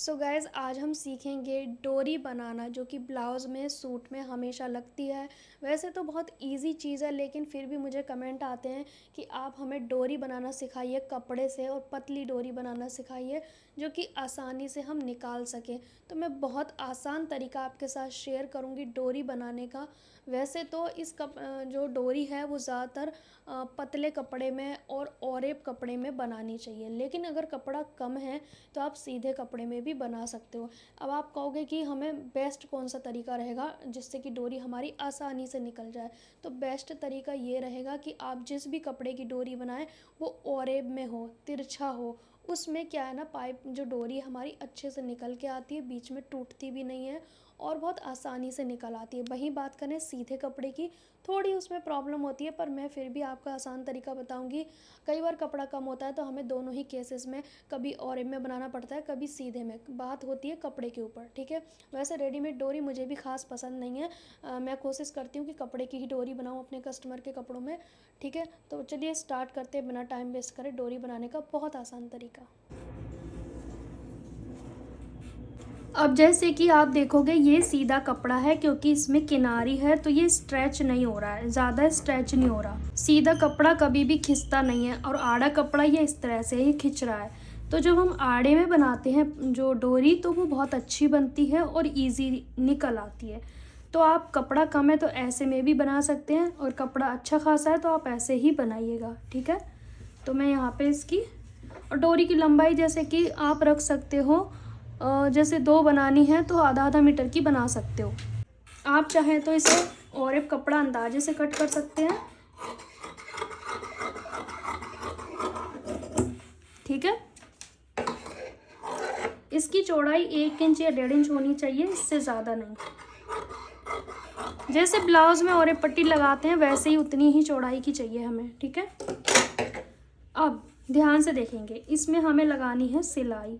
So guys आज हम सीखेंगे डोरी बनाना जो कि ब्लाउज़ में सूट में हमेशा लगती है। वैसे तो बहुत इजी चीज़ है लेकिन फिर भी मुझे कमेंट आते हैं कि आप हमें डोरी बनाना सिखाइए कपड़े से और पतली डोरी बनाना सिखाइए जो कि आसानी से हम निकाल सकें। तो मैं बहुत आसान तरीका आपके साथ शेयर करूँगी डोरी बनाने का। वैसे तो जो डोरी है वो ज़्यादातर पतले कपड़े में और औरेब कपड़े में बनानी चाहिए, लेकिन अगर कपड़ा कम है तो आप सीधे कपड़े में भी बना सकते हो। अब आप कहोगे कि हमें बेस्ट कौन सा तरीका रहेगा जिससे कि डोरी हमारी आसानी से निकल जाए। तो बेस्ट तरीका ये रहेगा कि आप जिस भी कपड़े की डोरी बनाएं वो ओरेब में हो, तिरछा हो। उसमें क्या है ना, पाइप जो डोरी हमारी अच्छे से निकल के आती है, बीच में टूटती भी नहीं है और बहुत आसानी से निकल आती है। वहीं बात करें सीधे कपड़े की, थोड़ी उसमें प्रॉब्लम होती है, पर मैं फिर भी आपको आसान तरीका बताऊंगी। कई बार कपड़ा कम होता है तो हमें दोनों ही केसेस में कभी ऑरेब में बनाना पड़ता है, कभी सीधे में। बात होती है कपड़े के ऊपर, ठीक है। वैसे रेडीमेड डोरी मुझे भी खास पसंद नहीं है। मैं कोशिश करती हूँ कि कपड़े की ही डोरी बनाऊँ अपने कस्टमर के कपड़ों में, ठीक है। तो चलिए स्टार्ट करते हैं बिना टाइम वेस्ट करे डोरी बनाने का बहुत आसान तरीका। अब जैसे कि आप देखोगे ये सीधा कपड़ा है क्योंकि इसमें किनारी है तो ये स्ट्रेच नहीं हो रहा है, ज़्यादा स्ट्रेच नहीं हो रहा। सीधा कपड़ा कभी भी खिंचता नहीं है और आड़ा कपड़ा ये इस तरह से ही खिंच रहा है। तो जब हम आड़े में बनाते हैं जो डोरी तो वो बहुत अच्छी बनती है और इजी निकल आती है। तो आप कपड़ा कम है तो ऐसे में भी बना सकते हैं और कपड़ा अच्छा खासा है तो आप ऐसे ही बनाइएगा, ठीक है। तो मैं यहाँ पे इसकी और डोरी की लंबाई जैसे कि आप रख सकते हो, जैसे 2 बनानी है तो आधा आधा मीटर की बना सकते हो। आप चाहें तो इसे और एक कपड़ा अंदाजे से कट कर सकते हैं, ठीक है। इसकी चौड़ाई 1 इंच या 1.5 इंच होनी चाहिए, इससे ज़्यादा नहीं। जैसे ब्लाउज में और एक पट्टी लगाते हैं वैसे ही उतनी ही चौड़ाई की चाहिए हमें, ठीक है। अब ध्यान से देखेंगे, इसमें हमें लगानी है सिलाई।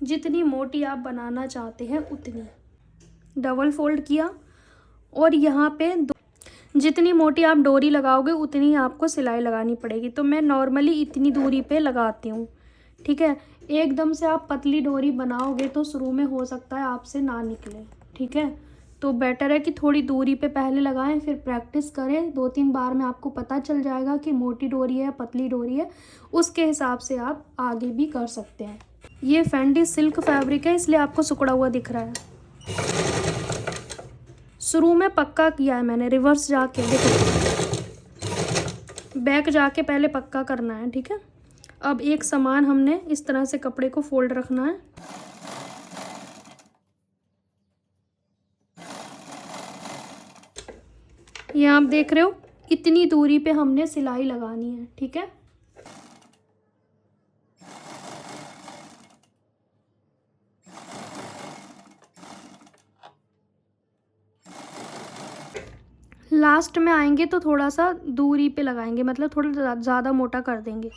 जितनी मोटी आप बनाना चाहते हैं उतनी डबल फोल्ड किया और यहाँ पे जितनी मोटी आप डोरी लगाओगे उतनी आपको सिलाई लगानी पड़ेगी। तो मैं नॉर्मली इतनी दूरी पे लगाती हूँ, ठीक है। एकदम से आप पतली डोरी बनाओगे तो शुरू में हो सकता है आपसे ना निकले, ठीक है। तो बेटर है कि थोड़ी दूरी पे पहले लगाएं, फिर प्रैक्टिस करें। 2-3 बार में आपको पता चल जाएगा कि मोटी डोरी है पतली डोरी है, उसके हिसाब से आप आगे भी कर सकते हैं। ये फेंडी सिल्क फैब्रिक है इसलिए आपको सिकुड़ा हुआ दिख रहा है। शुरू में पक्का किया है मैंने, रिवर्स जाके देखो, बैक जाके पहले पक्का करना है, ठीक है। अब एक समान हमने इस तरह से कपड़े को फोल्ड रखना है। ये आप देख रहे हो इतनी दूरी पे हमने सिलाई लगानी है, ठीक है। लास्ट में आएंगे तो थोड़ा सा दूरी पे लगाएंगे, मतलब थोड़ा ज़्यादा मोटा कर देंगे,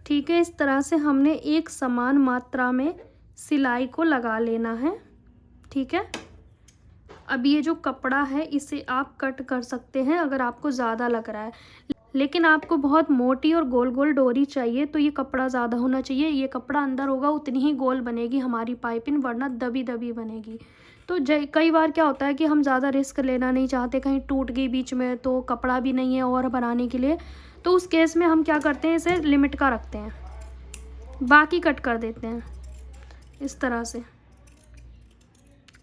ठीक है। इस तरह से हमने एक समान मात्रा में सिलाई को लगा लेना है, ठीक है। अब ये जो कपड़ा है इसे आप कट कर सकते हैं अगर आपको ज़्यादा लग रहा है, लेकिन आपको बहुत मोटी और गोल गोल डोरी चाहिए तो ये कपड़ा ज़्यादा होना चाहिए। ये कपड़ा अंदर होगा उतनी ही गोल बनेगी हमारी पाइपिंग, वरना दबी दबी बनेगी। तो कई बार क्या होता है कि हम ज़्यादा रिस्क लेना नहीं चाहते, कहीं टूट गई बीच में तो कपड़ा भी नहीं है और बनाने के लिए, तो उस केस में हम क्या करते हैं, इसे लिमिट का रखते हैं, बाकी कट कर देते हैं इस तरह से।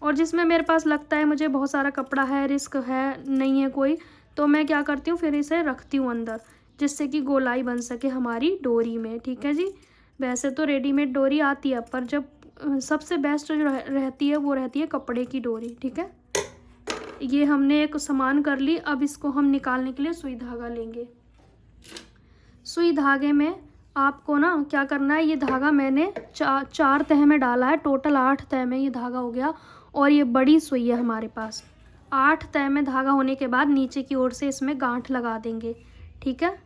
और जिसमें मेरे पास लगता है मुझे बहुत सारा कपड़ा है, रिस्क है नहीं है कोई, तो मैं क्या करती हूँ फिर इसे रखती हूँ अंदर, जिससे कि गोलाई बन सके हमारी डोरी में, ठीक है जी। वैसे तो रेडीमेड डोरी आती है पर जब सबसे बेस्ट जो रहती है वो रहती है कपड़े की डोरी, ठीक है। ये हमने एक समान कर ली। अब इसको हम निकालने के लिए सुई धागा लेंगे। सुई धागे में आपको ना क्या करना है, ये धागा मैंने चार तह में डाला है, टोटल 8 तह में ये धागा हो गया। और ये बड़ी सुई है हमारे पास। 8 तह में धागा होने के बाद नीचे की ओर से इसमें गांठ लगा देंगे, ठीक है।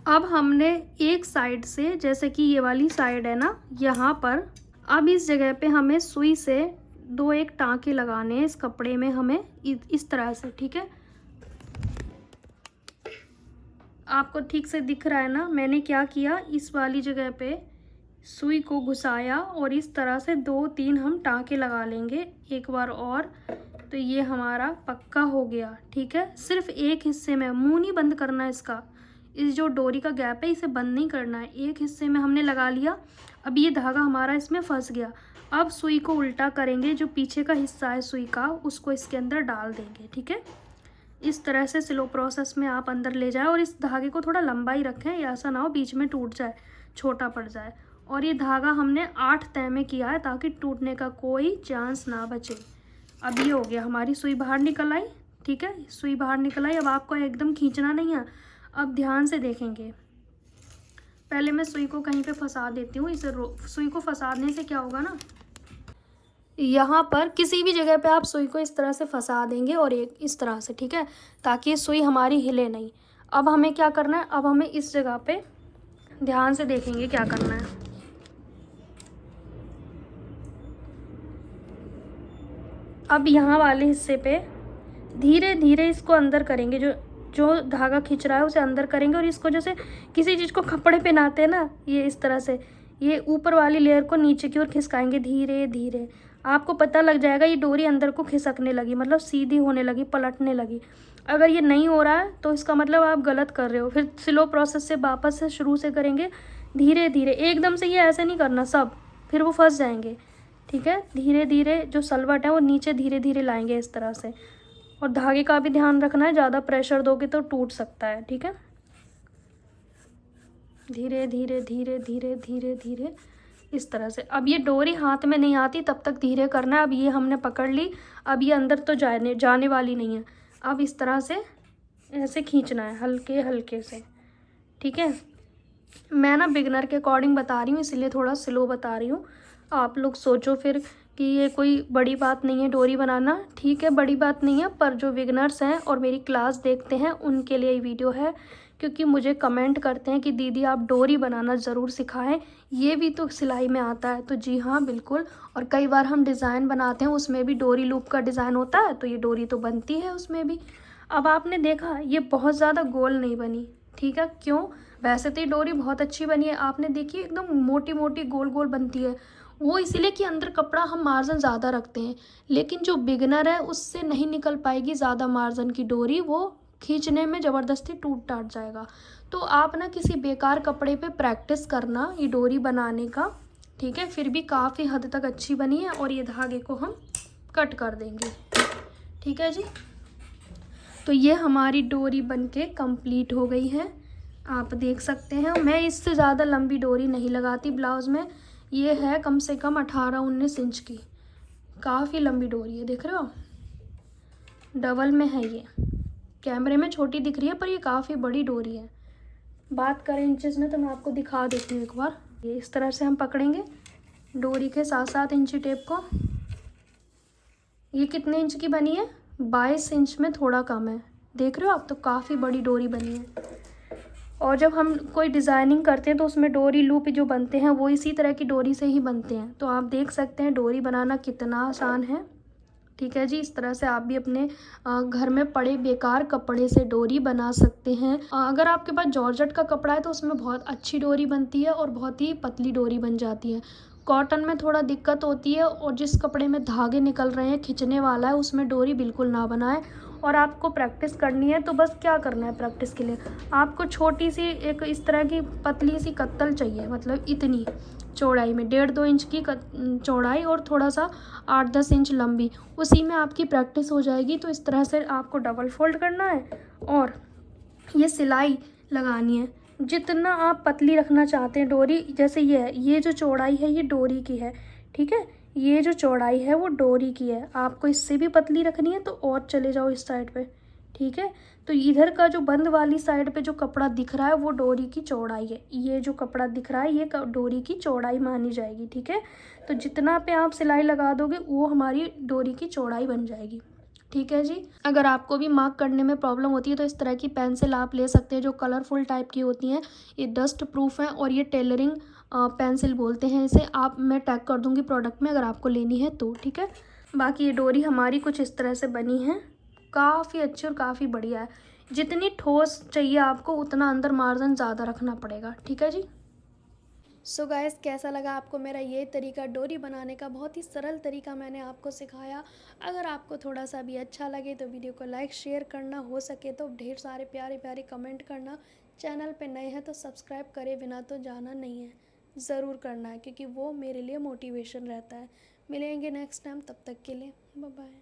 अब हमने एक साइड से, जैसे कि ये वाली साइड है ना यहाँ पर, अब इस जगह पे हमें सुई से 2-1 टाँके लगाने हैं इस कपड़े में हमें, इस तरह से, ठीक है। आपको ठीक से दिख रहा है ना, मैंने क्या किया, इस वाली जगह पे सुई को घुसाया और इस तरह से 2-3 हम टाँके लगा लेंगे एक बार और। तो ये हमारा पक्का हो गया। ठीक है, सिर्फ एक हिस्से में, मुंह नहीं बंद करना है इसका, इस जो डोरी का गैप है इसे बंद नहीं करना है। एक हिस्से में हमने लगा लिया। अब ये धागा हमारा इसमें फंस गया। अब सुई को उल्टा करेंगे, जो पीछे का हिस्सा है सुई का उसको इसके अंदर डाल देंगे। ठीक है, इस तरह से स्लो प्रोसेस में आप अंदर ले जाए और इस धागे को थोड़ा लंबा ही रखें, ऐसा ना हो बीच में टूट जाए, छोटा पड़ जाए। और ये धागा हमने 8 तह में किया है ताकि टूटने का कोई चांस ना बचे। अब ये हो गया, हमारी सुई बाहर निकल आई। ठीक है, सुई बाहर निकल आई। अब आपको एकदम खींचना नहीं है, अब ध्यान से देखेंगे। पहले मैं सुई को कहीं पे फंसा देती हूँ, इसे सुई को फंसाने से क्या होगा ना, यहाँ पर किसी भी जगह पे आप सुई को इस तरह से फंसा देंगे और एक इस तरह से। ठीक है, ताकि सुई हमारी हिले नहीं। अब हमें क्या करना है, अब हमें इस जगह पे ध्यान से देखेंगे क्या करना है। अब यहाँ वाले हिस्से पे धीरे धीरे इसको अंदर करेंगे, जो धागा खींच रहा है उसे अंदर करेंगे और इसको जैसे किसी चीज़ को कपड़े पहनाते हैं ना, ये इस तरह से ये ऊपर वाली लेयर को नीचे की ओर खिसकाएंगे धीरे धीरे। आपको पता लग जाएगा ये डोरी अंदर को खिसकने लगी, मतलब सीधी होने लगी, पलटने लगी। अगर ये नहीं हो रहा है तो इसका मतलब आप गलत कर रहे हो। फिर स्लो प्रोसेस से वापस से शुरू से करेंगे, धीरे धीरे, एकदम से ये ऐसे नहीं करना सब, फिर वो फंस जाएंगे। ठीक है, धीरे धीरे जो सलवट है वो नीचे धीरे धीरे लाएंगे इस तरह से। और धागे का भी ध्यान रखना है, ज़्यादा प्रेशर दोगे तो टूट सकता है। ठीक है, धीरे धीरे धीरे धीरे धीरे धीरे इस तरह से। अब ये डोरी हाथ में नहीं आती तब तक धीरे करना है। अब ये हमने पकड़ ली, अब ये अंदर तो जाने वाली नहीं है। अब इस तरह से ऐसे खींचना है हल्के हल्के से। ठीक है, मैं ना बिगनर के अकॉर्डिंग बता रही हूँ, इसलिए थोड़ा स्लो बता रही हूँ। आप लोग सोचो फिर कि ये कोई बड़ी बात नहीं है डोरी बनाना। ठीक है, बड़ी बात नहीं है, पर जो बिगनर्स हैं और मेरी क्लास देखते हैं उनके लिए ये वीडियो है। क्योंकि मुझे कमेंट करते हैं कि दीदी आप डोरी बनाना ज़रूर सिखाएं, ये भी तो सिलाई में आता है। तो जी हाँ, बिल्कुल। और कई बार हम डिज़ाइन बनाते हैं, उसमें भी डोरी लूप का डिज़ाइन होता है, तो ये डोरी तो बनती है उसमें भी। अब आपने देखा ये बहुत ज़्यादा गोल नहीं बनी। ठीक है, क्यों? वैसे तो ये डोरी बहुत अच्छी बनी है, आपने देखी एकदम मोटी मोटी गोल गोल बनती है, वो इसीलिए कि अंदर कपड़ा हम मार्जिन ज़्यादा रखते हैं। लेकिन जो बिगनर है उससे नहीं निकल पाएगी ज़्यादा मार्जिन की डोरी, वो खींचने में ज़बरदस्ती टूट टाट जाएगा। तो आप ना किसी बेकार कपड़े पे प्रैक्टिस करना ये डोरी बनाने का। ठीक है, फिर भी काफ़ी हद तक अच्छी बनी है। और ये धागे को हम कट कर देंगे। ठीक है जी, तो ये हमारी डोरी बनके कंप्लीट हो गई है, आप देख सकते हैं। मैं इससे ज़्यादा लंबी डोरी नहीं लगाती ब्लाउज़ में, ये है कम से कम 18-19 इंच की, काफ़ी लंबी डोरी है, देख रहे हो, डबल में है ये। कैमरे में छोटी दिख रही है पर ये काफ़ी बड़ी डोरी है। बात करें इंचेस में तो मैं आपको दिखा देती हूँ एक बार। ये इस तरह से हम पकड़ेंगे डोरी के 7-7 इंची टेप को। ये कितने इंच की बनी है? 22 इंच में थोड़ा कम है, देख रहे हो आप, तो काफ़ी बड़ी डोरी बनी है। और जब हम कोई डिज़ाइनिंग करते हैं तो उसमें डोरी लूप जो बनते हैं वो इसी तरह की डोरी से ही बनते हैं। तो आप देख सकते हैं डोरी बनाना कितना आसान है। ठीक है जी, इस तरह से आप भी अपने घर में पड़े बेकार कपड़े से डोरी बना सकते हैं। अगर आपके पास जॉर्जेट का कपड़ा है तो उसमें बहुत अच्छी डोरी बनती है और बहुत ही पतली डोरी बन जाती है। कॉटन में थोड़ा दिक्कत होती है, और जिस कपड़े में धागे निकल रहे हैं, खिंचने वाला है, उसमें डोरी बिल्कुल ना बनाए। और आपको प्रैक्टिस करनी है तो बस क्या करना है प्रैक्टिस के लिए, आपको छोटी सी एक इस तरह की पतली सी कत्तल चाहिए, मतलब इतनी चौड़ाई में, 1.5-2 इंच की चौड़ाई और थोड़ा सा 8-10 इंच लंबी, उसी में आपकी प्रैक्टिस हो जाएगी। तो इस तरह से आपको डबल फोल्ड करना है और ये सिलाई लगानी है। जितना आप पतली रखना चाहते हैं डोरी, जैसे ये है, ये जो चौड़ाई है ये डोरी की है। ठीक है, ये जो चौड़ाई है वो डोरी की है। आपको इससे भी पतली रखनी है तो और चले जाओ इस साइड पे। ठीक है, तो इधर का जो बंद वाली साइड पे जो कपड़ा दिख रहा है वो डोरी की चौड़ाई है। ये जो कपड़ा दिख रहा है ये डोरी की चौड़ाई मानी जाएगी। ठीक है, तो जितना पे आप सिलाई लगा दोगे वो हमारी डोरी की चौड़ाई बन जाएगी। ठीक है जी, अगर आपको भी मार्क करने में प्रॉब्लम होती है तो इस तरह की पेंसिल आप ले सकते हैं जो कलरफुल टाइप की होती हैं। ये डस्ट प्रूफ है और ये टेलरिंग पेंसिल बोलते हैं इसे। आप मैं टैग कर दूंगी प्रोडक्ट में अगर आपको लेनी है तो। ठीक है, बाकी ये डोरी हमारी कुछ इस तरह से बनी है, काफ़ी अच्छी और काफ़ी बढ़िया है। जितनी ठोस चाहिए आपको उतना अंदर मार्जिन ज़्यादा रखना पड़ेगा, ठीक है जी। सो गाइस, कैसा लगा आपको मेरा ये तरीका डोरी बनाने का? बहुत ही सरल तरीका मैंने आपको सिखाया। अगर आपको थोड़ा सा भी अच्छा लगे तो वीडियो को लाइक शेयर करना, हो सके तो ढेर सारे प्यारे प्यारे कमेंट करना। चैनल पे नए हैं तो सब्सक्राइब करे बिना तो जाना नहीं है, ज़रूर करना है, क्योंकि वो मेरे लिए मोटिवेशन रहता है। मिलेंगे नेक्स्ट टाइम, तब तक के लिए बाय बाय।